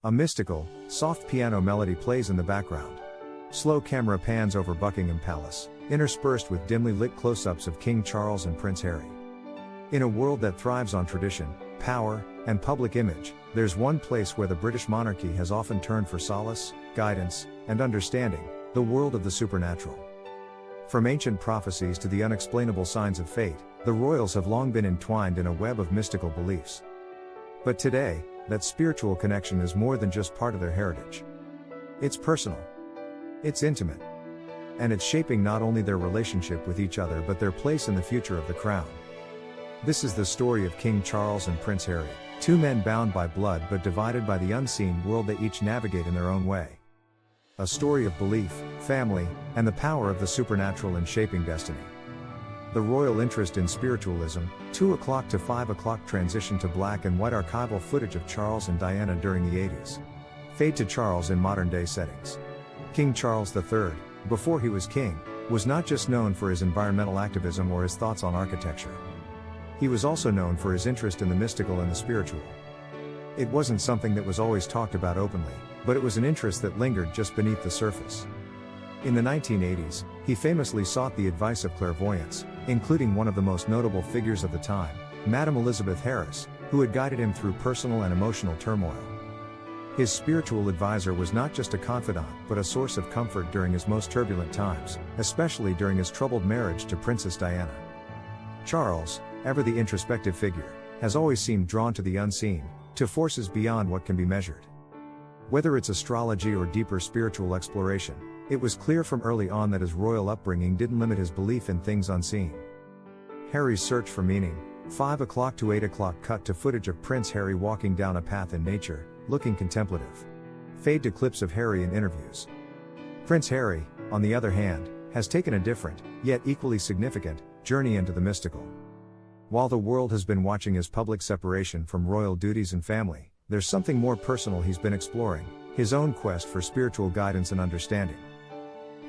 A mystical, soft piano melody plays in the background. Slow camera pans over Buckingham Palace, interspersed with dimly lit close-ups of King Charles and Prince Harry. In a world that thrives on tradition, power, and public image, there's one place where the British monarchy has often turned for solace, guidance, and understanding: the world of the supernatural. From ancient prophecies to the unexplainable signs of fate, the royals have long been entwined in a web of mystical beliefs. But today, that spiritual connection is more than just part of their heritage. It's personal. It's intimate. And it's shaping not only their relationship with each other but their place in the future of the crown. This is the story of King Charles and Prince Harry, two men bound by blood but divided by the unseen world they each navigate in their own way. A story of belief, family, and the power of the supernatural in shaping destiny. The royal interest in spiritualism, 2 o'clock to 5 o'clock transition to black and white archival footage of Charles and Diana during the 80s. Fade to Charles in modern-day settings. King Charles III, before he was king, was not just known for his environmental activism or his thoughts on architecture. He was also known for his interest in the mystical and the spiritual. It wasn't something that was always talked about openly, but it was an interest that lingered just beneath the surface. In the 1980s, he famously sought the advice of clairvoyants, including one of the most notable figures of the time, Madame Elizabeth Harris, who had guided him through personal and emotional turmoil. His spiritual advisor was not just a confidant but a source of comfort during his most turbulent times, especially during his troubled marriage to Princess Diana. Charles, ever the introspective figure, has always seemed drawn to the unseen, to forces beyond what can be measured. Whether it's astrology or deeper spiritual exploration, it was clear from early on that his royal upbringing didn't limit his belief in things unseen. Harry's search for meaning, 5 o'clock to 8 o'clock cut to footage of Prince Harry walking down a path in nature, looking contemplative. Fade to clips of Harry in interviews. Prince Harry, on the other hand, has taken a different, yet equally significant, journey into the mystical. While the world has been watching his public separation from royal duties and family, there's something more personal he's been exploring: his own quest for spiritual guidance and understanding.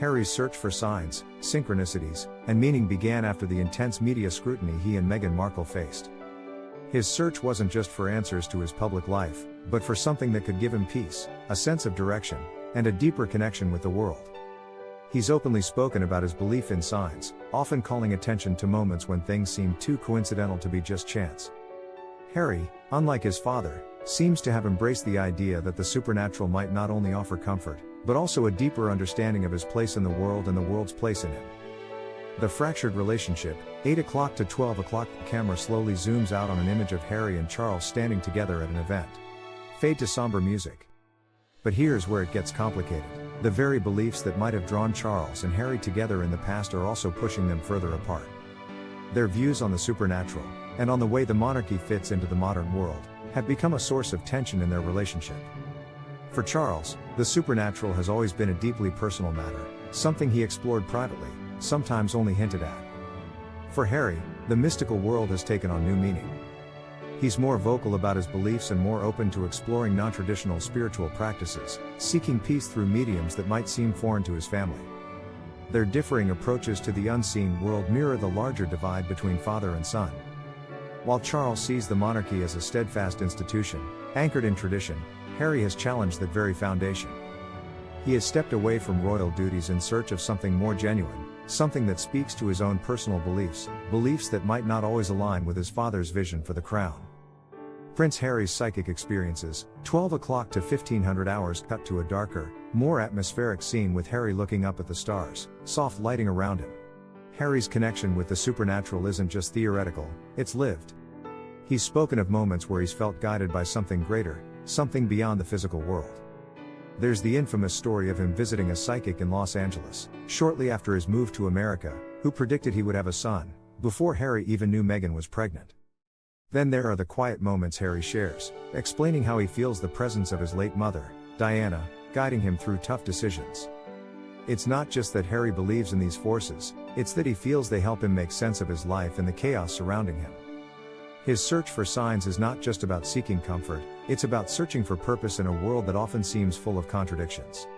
Harry's search for signs, synchronicities, and meaning began after the intense media scrutiny he and Meghan Markle faced. His search wasn't just for answers to his public life, but for something that could give him peace, a sense of direction, and a deeper connection with the world. He's openly spoken about his belief in signs, often calling attention to moments when things seem too coincidental to be just chance. Harry, unlike his father, seems to have embraced the idea that the supernatural might not only offer comfort, but also a deeper understanding of his place in the world and the world's place in him. The fractured relationship, 8 o'clock to 12 o'clock. The camera slowly zooms out on an image of Harry and Charles standing together at an event. Fade to somber music. But here's where it gets complicated. The very beliefs that might have drawn Charles and Harry together in the past are also pushing them further apart. Their views on the supernatural, and on the way the monarchy fits into the modern world, have become a source of tension in their relationship. For Charles, the supernatural has always been a deeply personal matter, something he explored privately, sometimes only hinted at. For Harry, the mystical world has taken on new meaning. He's more vocal about his beliefs and more open to exploring non-traditional spiritual practices, seeking peace through mediums that might seem foreign to his family. Their differing approaches to the unseen world mirror the larger divide between father and son. While Charles sees the monarchy as a steadfast institution, anchored in tradition, Harry has challenged that very foundation. He has stepped away from royal duties in search of something more genuine, something that speaks to his own personal beliefs, beliefs that might not always align with his father's vision for the crown. Prince Harry's psychic experiences, 12 o'clock to 1500 hours cut to a darker, more atmospheric scene with Harry looking up at the stars, soft lighting around him. Harry's connection with the supernatural isn't just theoretical, it's lived. He's spoken of moments where he's felt guided by something greater, something beyond the physical world. There's the infamous story of him visiting a psychic in Los Angeles, shortly after his move to America, who predicted he would have a son, before Harry even knew Meghan was pregnant. Then there are the quiet moments Harry shares, explaining how he feels the presence of his late mother, Diana, guiding him through tough decisions. It's not just that Harry believes in these forces, it's that he feels they help him make sense of his life and the chaos surrounding him. His search for signs is not just about seeking comfort, it's about searching for purpose in a world that often seems full of contradictions.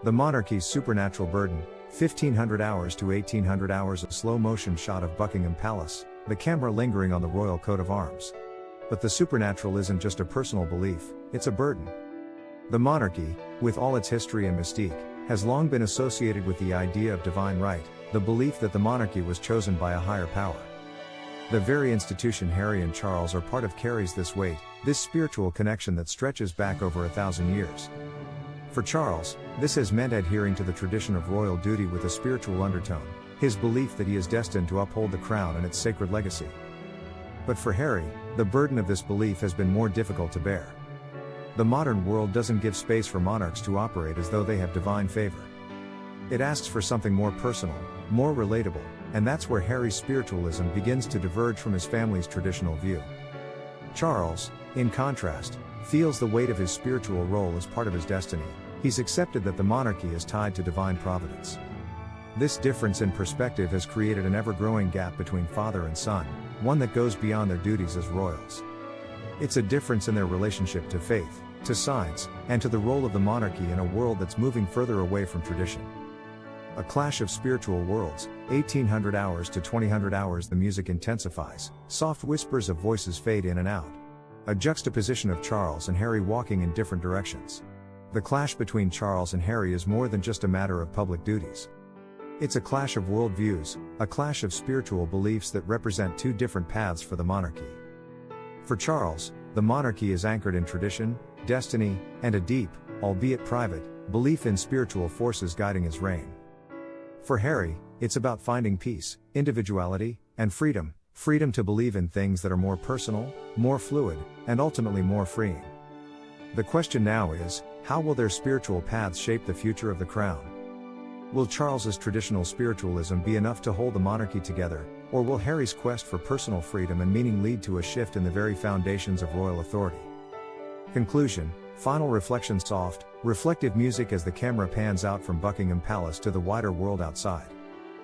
The monarchy's supernatural burden, 1500 hours to 1800 hours. A slow-motion shot of Buckingham Palace, the camera lingering on the royal coat of arms. But the supernatural isn't just a personal belief, it's a burden. The monarchy, with all its history and mystique, has long been associated with the idea of divine right, the belief that the monarchy was chosen by a higher power. The very institution Harry and Charles are part of carries this weight, this spiritual connection that stretches back over 1,000 years. For Charles, this has meant adhering to the tradition of royal duty with a spiritual undertone, his belief that he is destined to uphold the crown and its sacred legacy. But for Harry, the burden of this belief has been more difficult to bear. The modern world doesn't give space for monarchs to operate as though they have divine favor. It asks for something more personal, more relatable, and that's where Harry's spiritualism begins to diverge from his family's traditional view. Charles, in contrast, feels the weight of his spiritual role as part of his destiny. He's accepted that the monarchy is tied to divine providence. This difference in perspective has created an ever-growing gap between father and son, one that goes beyond their duties as royals. It's a difference in their relationship to faith, to science, and to the role of the monarchy in a world that's moving further away from tradition. A clash of spiritual worlds, 1800 hours to 2000 hours. The music intensifies, soft whispers of voices fade in and out. A juxtaposition of Charles and Harry walking in different directions. The clash between Charles and Harry is more than just a matter of public duties. It's a clash of worldviews, a clash of spiritual beliefs that represent two different paths for the monarchy. For Charles, the monarchy is anchored in tradition, destiny, and a deep, albeit private, belief in spiritual forces guiding his reign. For Harry, it's about finding peace, individuality, and freedom to believe in things that are more personal, more fluid, and ultimately more freeing. The question now is, how will their spiritual paths shape the future of the crown? Will Charles's traditional spiritualism be enough to hold the monarchy together, or will Harry's quest for personal freedom and meaning lead to a shift in the very foundations of royal authority? Conclusion, final reflection. Soft, reflective music as the camera pans out from Buckingham Palace to the wider world outside.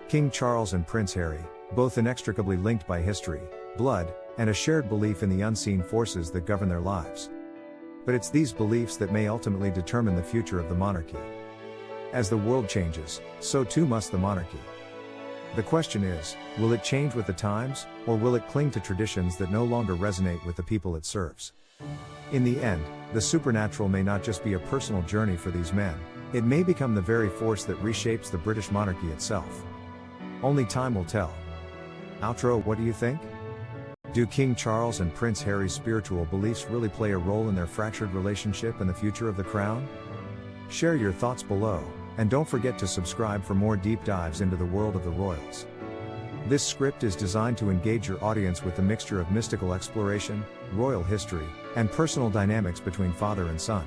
King Charles and Prince Harry, both inextricably linked by history, blood, and a shared belief in the unseen forces that govern their lives. But it's these beliefs that may ultimately determine the future of the monarchy. As the world changes, so too must the monarchy. The question is, will it change with the times, or will it cling to traditions that no longer resonate with the people it serves? In the end, the supernatural may not just be a personal journey for these men, it may become the very force that reshapes the British monarchy itself. Only time will tell. Outro. What do you think? Do King Charles and Prince Harry's spiritual beliefs really play a role in their fractured relationship and the future of the crown? Share your thoughts below, and don't forget to subscribe for more deep dives into the world of the royals. This script is designed to engage your audience with the mixture of mystical exploration, royal history, and personal dynamics between father and son.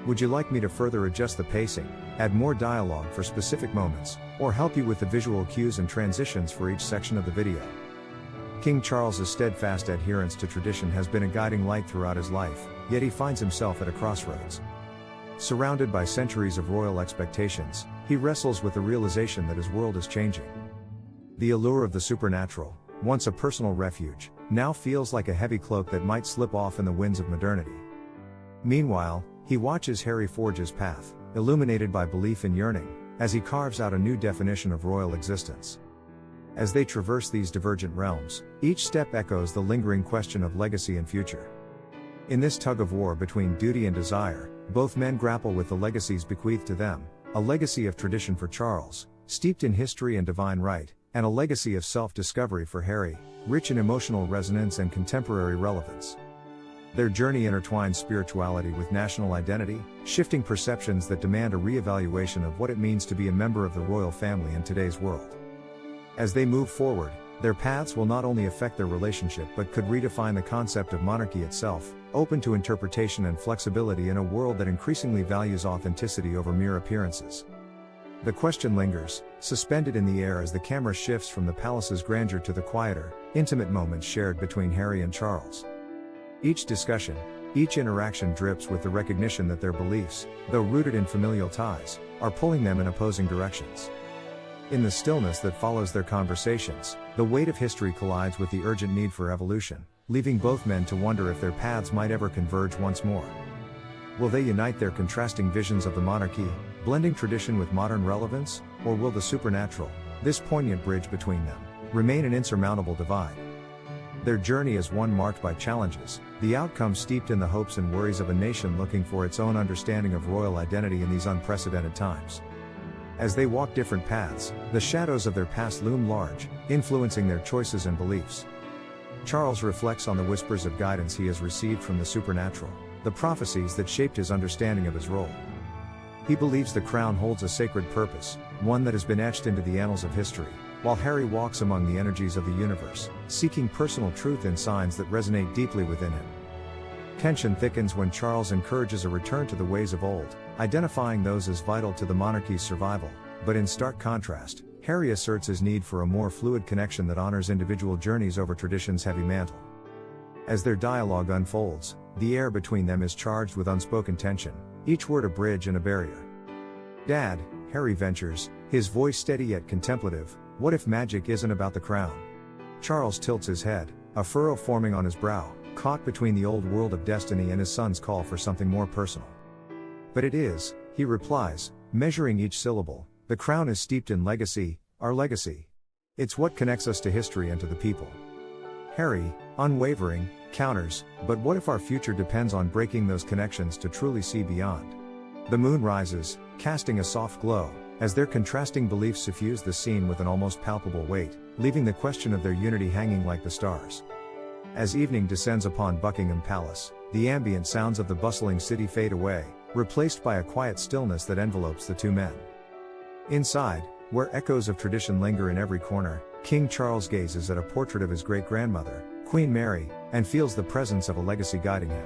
Would you like me to further adjust the pacing, add more dialogue for specific moments, or help you with the visual cues and transitions for each section of the video? King Charles's steadfast adherence to tradition has been a guiding light throughout his life, yet he finds himself at a crossroads. Surrounded by centuries of royal expectations, he wrestles with the realization that his world is changing. The allure of the supernatural, once a personal refuge, now feels like a heavy cloak that might slip off in the winds of modernity. Meanwhile, he watches Harry forge his path, illuminated by belief and yearning, as he carves out a new definition of royal existence. As they traverse these divergent realms, each step echoes the lingering question of legacy and future. In this tug-of-war between duty and desire, both men grapple with the legacies bequeathed to them, a legacy of tradition for Charles, steeped in history and divine right, and a legacy of self-discovery for Harry, rich in emotional resonance and contemporary relevance. Their journey intertwines spirituality with national identity, shifting perceptions that demand a re-evaluation of what it means to be a member of the royal family in today's world. As they move forward, their paths will not only affect their relationship but could redefine the concept of monarchy itself, open to interpretation and flexibility in a world that increasingly values authenticity over mere appearances. The question lingers, suspended in the air as the camera shifts from the palace's grandeur to the quieter, intimate moments shared between Harry and Charles. Each discussion, each interaction drips with the recognition that their beliefs, though rooted in familial ties, are pulling them in opposing directions. In the stillness that follows their conversations, the weight of history collides with the urgent need for evolution, leaving both men to wonder if their paths might ever converge once more. Will they unite their contrasting visions of the monarchy, blending tradition with modern relevance, or will the supernatural, this poignant bridge between them, remain an insurmountable divide? Their journey is one marked by challenges, the outcome steeped in the hopes and worries of a nation looking for its own understanding of royal identity in these unprecedented times. As they walk different paths, the shadows of their past loom large, influencing their choices and beliefs. Charles reflects on the whispers of guidance he has received from the supernatural, the prophecies that shaped his understanding of his role. He believes the crown holds a sacred purpose, one that has been etched into the annals of history, while Harry walks among the energies of the universe, seeking personal truth in signs that resonate deeply within him. Tension thickens when Charles encourages a return to the ways of old, identifying those as vital to the monarchy's survival, but in stark contrast, Harry asserts his need for a more fluid connection that honors individual journeys over tradition's heavy mantle. As their dialogue unfolds, the air between them is charged with unspoken tension, each word a bridge and a barrier. "Dad," Harry ventures, his voice steady yet contemplative, "what if magic isn't about the crown?" Charles tilts his head, a furrow forming on his brow, caught between the old world of destiny and his son's call for something more personal. "But it is," he replies, measuring each syllable, "the crown is steeped in legacy, our legacy. It's what connects us to history and to the people." Harry, unwavering, counters, "But what if our future depends on breaking those connections to truly see beyond?" The moon rises, casting a soft glow, as their contrasting beliefs suffuse the scene with an almost palpable weight, leaving the question of their unity hanging like the stars. As evening descends upon Buckingham Palace, the ambient sounds of the bustling city fade away, replaced by a quiet stillness that envelopes the two men. Inside, where echoes of tradition linger in every corner, King Charles gazes at a portrait of his great-grandmother, Queen Mary, and feels the presence of a legacy guiding him.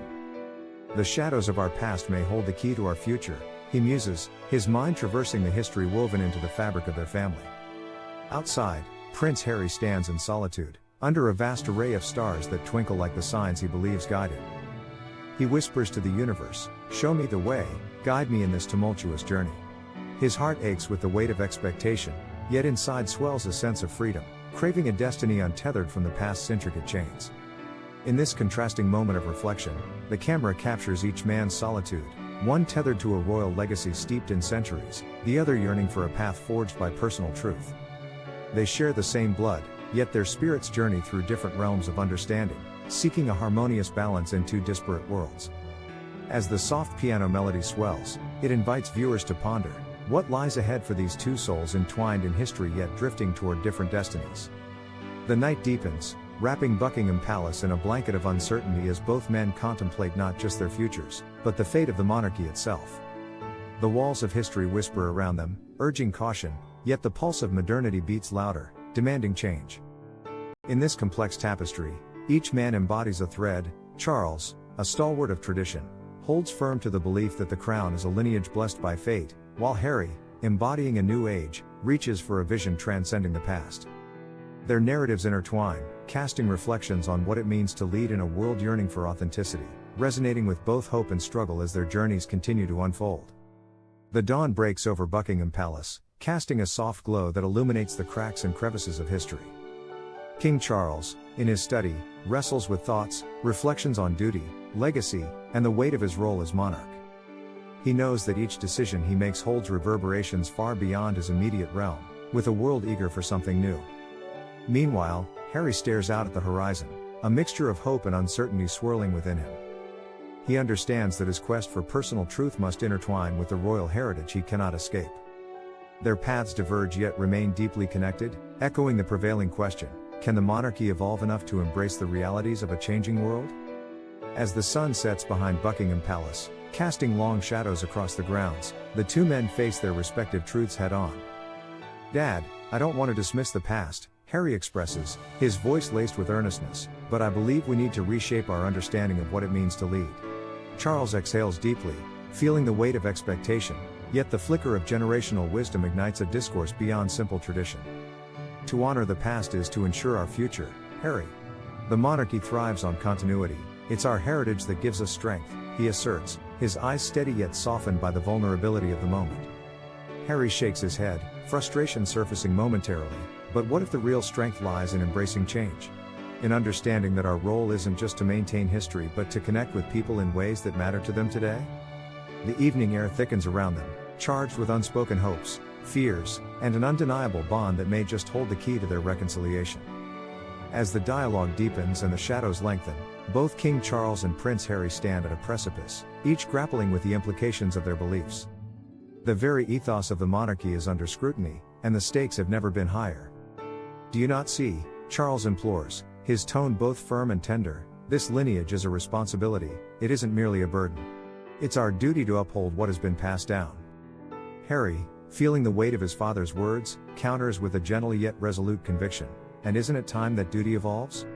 "The shadows of our past may hold the key to our future," he muses, his mind traversing the history woven into the fabric of their family. Outside, Prince Harry stands in solitude, under a vast array of stars that twinkle like the signs he believes guide him. He whispers to the universe, "Show me the way, guide me in this tumultuous journey." His heart aches with the weight of expectation, yet inside swells a sense of freedom, craving a destiny untethered from the past's intricate chains. In this contrasting moment of reflection, the camera captures each man's solitude, one tethered to a royal legacy steeped in centuries, the other yearning for a path forged by personal truth. They share the same blood, yet their spirits journey through different realms of understanding, seeking a harmonious balance in two disparate worlds. As the soft piano melody swells, it invites viewers to ponder, what lies ahead for these two souls entwined in history yet drifting toward different destinies? The night deepens, wrapping Buckingham Palace in a blanket of uncertainty as both men contemplate not just their futures, but the fate of the monarchy itself. The walls of history whisper around them, urging caution, yet the pulse of modernity beats louder, demanding change. In this complex tapestry, each man embodies a thread. Charles, a stalwart of tradition, holds firm to the belief that the crown is a lineage blessed by fate, while Harry, embodying a new age, reaches for a vision transcending the past. Their narratives intertwine, casting reflections on what it means to lead in a world yearning for authenticity, resonating with both hope and struggle as their journeys continue to unfold. The dawn breaks over Buckingham Palace, casting a soft glow that illuminates the cracks and crevices of history. King Charles, in his study, wrestles with thoughts, reflections on duty, legacy, and the weight of his role as monarch. He knows that each decision he makes holds reverberations far beyond his immediate realm, with a world eager for something new. Meanwhile, Harry stares out at the horizon, a mixture of hope and uncertainty swirling within him. He understands that his quest for personal truth must intertwine with the royal heritage he cannot escape. Their paths diverge yet remain deeply connected, echoing the prevailing question, can the monarchy evolve enough to embrace the realities of a changing world? As the sun sets behind Buckingham Palace, casting long shadows across the grounds, the two men face their respective truths head-on. "Dad, I don't want to dismiss the past," Harry expresses, his voice laced with earnestness, "but I believe we need to reshape our understanding of what it means to lead." Charles exhales deeply, feeling the weight of expectation, yet the flicker of generational wisdom ignites a discourse beyond simple tradition. "To honor the past is to ensure our future, Harry. The monarchy thrives on continuity, it's our heritage that gives us strength," he asserts, his eyes steady yet softened by the vulnerability of the moment. Harry shakes his head, frustration surfacing momentarily, but what if the real strength lies in embracing change? In understanding that our role isn't just to maintain history but to connect with people in ways that matter to them today? The evening air thickens around them, charged with unspoken hopes, fears, and an undeniable bond that may just hold the key to their reconciliation. As the dialogue deepens and the shadows lengthen, both King Charles and Prince Harry stand at a precipice, each grappling with the implications of their beliefs. The very ethos of the monarchy is under scrutiny, and the stakes have never been higher. "Do you not see?" Charles implores, his tone both firm and tender. "This lineage is a responsibility, it isn't merely a burden. It's our duty to uphold what has been passed down." Harry, feeling the weight of his father's words, counters with a gentle yet resolute conviction. "And isn't it time that duty evolves?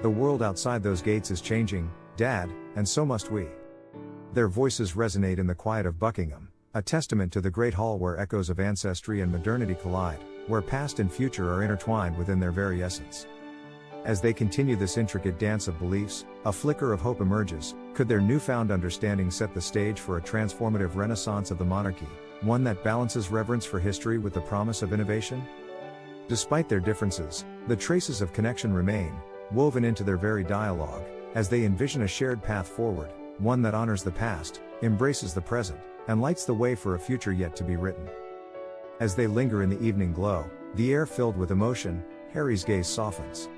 The world outside those gates is changing, Dad, and so must we." Their voices resonate in the quiet of Buckingham, a testament to the great hall where echoes of ancestry and modernity collide, where past and future are intertwined within their very essence. As they continue this intricate dance of beliefs, a flicker of hope emerges. Could their newfound understanding set the stage for a transformative renaissance of the monarchy, one that balances reverence for history with the promise of innovation? Despite their differences, the traces of connection remain, woven into their very dialogue, as they envision a shared path forward, one that honors the past, embraces the present, and lights the way for a future yet to be written. As they linger in the evening glow, the air filled with emotion, Harry's gaze softens.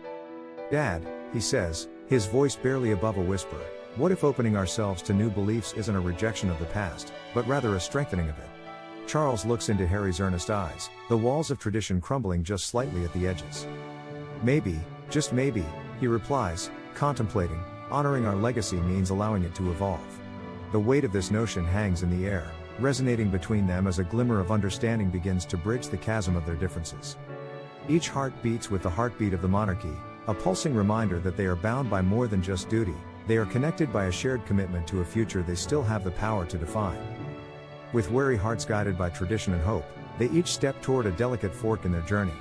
"Dad," he says, his voice barely above a whisper, "what if opening ourselves to new beliefs isn't a rejection of the past, but rather a strengthening of it?" Charles looks into Harry's earnest eyes, the walls of tradition crumbling just slightly at the edges. "Maybe, just maybe," he replies, contemplating, "honoring our legacy means allowing it to evolve." The weight of this notion hangs in the air, resonating between them as a glimmer of understanding begins to bridge the chasm of their differences. Each heart beats with the heartbeat of the monarchy, a pulsing reminder that they are bound by more than just duty, they are connected by a shared commitment to a future they still have the power to define. With wary hearts guided by tradition and hope, they each step toward a delicate fork in their journey.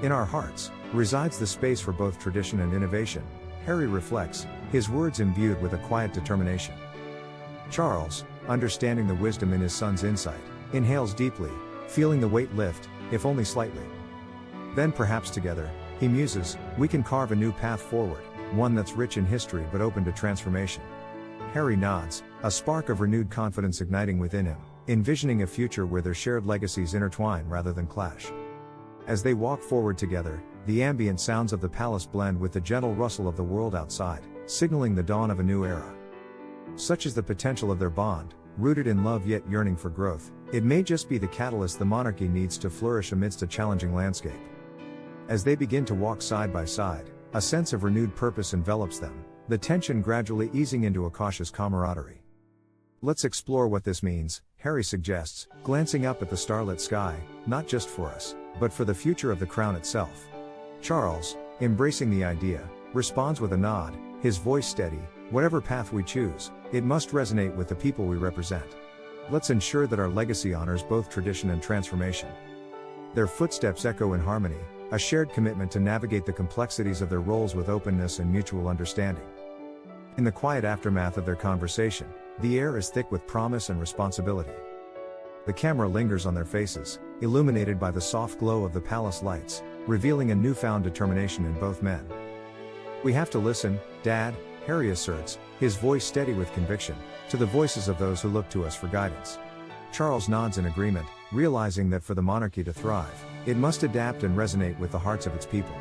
"In our hearts resides the space for both tradition and innovation," Harry reflects, his words imbued with a quiet determination. Charles, understanding the wisdom in his son's insight, inhales deeply, feeling the weight lift, if only slightly. Then perhaps together, he muses, "we can carve a new path forward, one that's rich in history but open to transformation." Harry nods, a spark of renewed confidence igniting within him, envisioning a future where their shared legacies intertwine rather than clash. As they walk forward together, the ambient sounds of the palace blend with the gentle rustle of the world outside, signaling the dawn of a new era. Such is the potential of their bond, rooted in love yet yearning for growth. It may just be the catalyst the monarchy needs to flourish amidst a challenging landscape. As they begin to walk side by side, a sense of renewed purpose envelops them, the tension gradually easing into a cautious camaraderie. "Let's explore what this means," Harry suggests, glancing up at the starlit sky, "not just for us, but for the future of the crown itself." Charles, embracing the idea, responds with a nod, his voice steady, "Whatever path we choose, it must resonate with the people we represent. Let's ensure that our legacy honors both tradition and transformation." Their footsteps echo in harmony, a shared commitment to navigate the complexities of their roles with openness and mutual understanding. In the quiet aftermath of their conversation, the air is thick with promise and responsibility. The camera lingers on their faces, illuminated by the soft glow of the palace lights, revealing a newfound determination in both men. "We have to listen, Dad," Harry asserts, his voice steady with conviction, "to the voices of those who look to us for guidance." Charles nods in agreement, realizing that for the monarchy to thrive, it must adapt and resonate with the hearts of its people.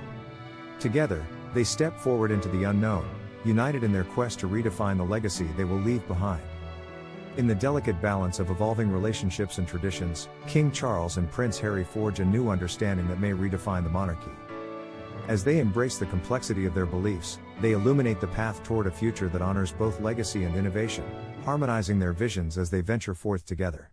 Together, they step forward into the unknown, united in their quest to redefine the legacy they will leave behind. In the delicate balance of evolving relationships and traditions, King Charles and Prince Harry forge a new understanding that may redefine the monarchy. As they embrace the complexity of their beliefs, they illuminate the path toward a future that honors both legacy and innovation, harmonizing their visions as they venture forth together.